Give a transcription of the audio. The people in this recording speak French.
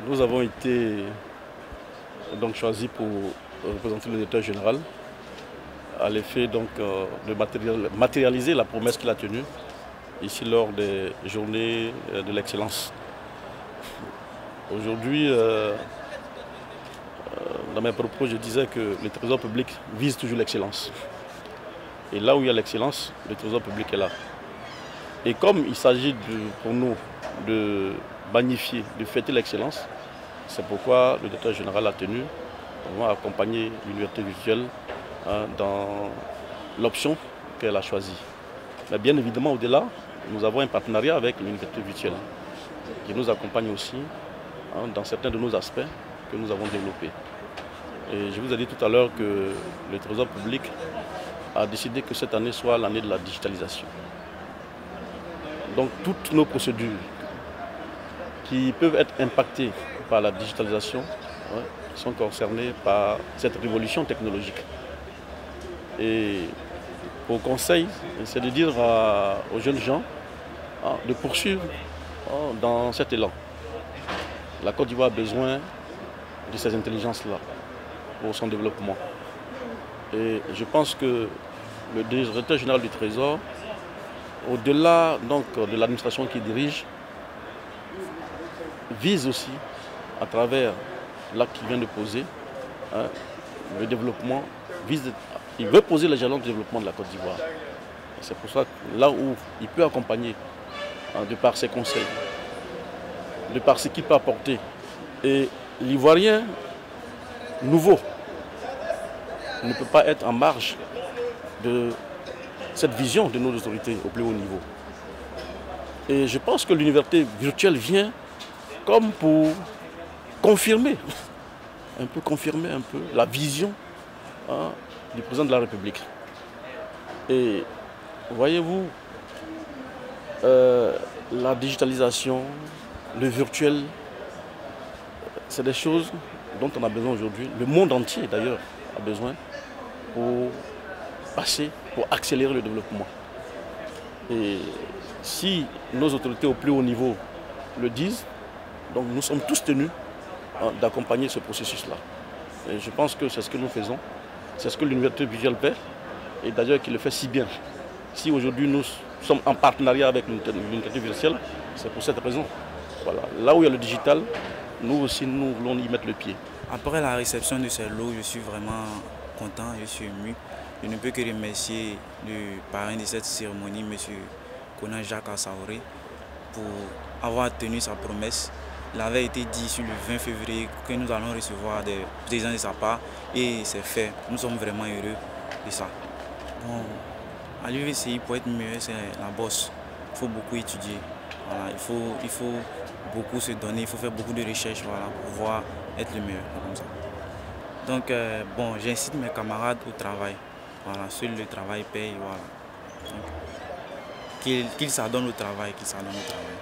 Nous avons été donc choisis pour représenter le directeur général à l'effet donc de matérialiser la promesse qu'il a tenue ici lors des journées de l'excellence. Aujourd'hui, dans mes propos, je disais que le Trésor public vise toujours l'excellence. Et là où il y a l'excellence, le Trésor public est là. Et comme il s'agit pour nous de magnifier, de fêter l'excellence, c'est pourquoi le directeur général a tenu à accompagner l'université virtuelle dans l'option qu'elle a choisie. Mais bien évidemment, au-delà, nous avons un partenariat avec l'université virtuelle qui nous accompagne aussi dans certains de nos aspects que nous avons développés. Et je vous ai dit tout à l'heure que le Trésor public a décidé que cette année soit l'année de la digitalisation. Donc toutes nos procédures qui peuvent être impactées par la digitalisation sont concernées par cette révolution technologique. Et au conseil, c'est de dire aux jeunes gens de poursuivre dans cet élan. La Côte d'Ivoire a besoin de ces intelligences-là pour son développement. Et je pense que le directeur général du Trésor, au-delà de l'administration qu'il dirige, vise aussi, à travers l'acte qu'il vient de poser, le développement, il veut poser les jalons du développement de la Côte d'Ivoire. C'est pour ça que là où il peut accompagner, de par ses conseils, de par ce qu'il peut apporter, et l'Ivoirien nouveau ne peut pas être en marge de cette vision de nos autorités au plus haut niveau. Et je pense que l'université virtuelle vient comme pour confirmer un peu la vision du président de la République. Et voyez-vous, la digitalisation, le virtuel, c'est des choses dont on a besoin aujourd'hui. Le monde entier d'ailleurs a besoin pour passer, pour accélérer le développement. Et si nos autorités au plus haut niveau le disent, donc nous sommes tous tenus d'accompagner ce processus-là. Et je pense que c'est ce que nous faisons, c'est ce que l'université virtuelle fait, et d'ailleurs qui le fait si bien. Si aujourd'hui nous sommes en partenariat avec l'université virtuelle, c'est pour cette raison. Voilà. Là où il y a le digital, nous aussi nous voulons y mettre le pied. Après la réception de ces lots, je suis vraiment content, je suis ému. Je ne peux que remercier le parrain de cette cérémonie, M. Konan Jacques Assaoré, pour avoir tenu sa promesse. Il avait été dit sur le 20 février que nous allons recevoir des présents de sa part et c'est fait. Nous sommes vraiment heureux de ça. Bon, à l'UVCI, pour être meilleur, c'est la bosse. Il faut beaucoup étudier. Voilà, il faut beaucoup se donner, il faut faire beaucoup de recherches voilà, pour pouvoir être le meilleur. Comme ça. Donc, bon, j'incite mes camarades au travail. Voilà, seul le travail paye. Voilà. Qu'ils s'adonnent au travail, qu'ils s'adonnent au travail.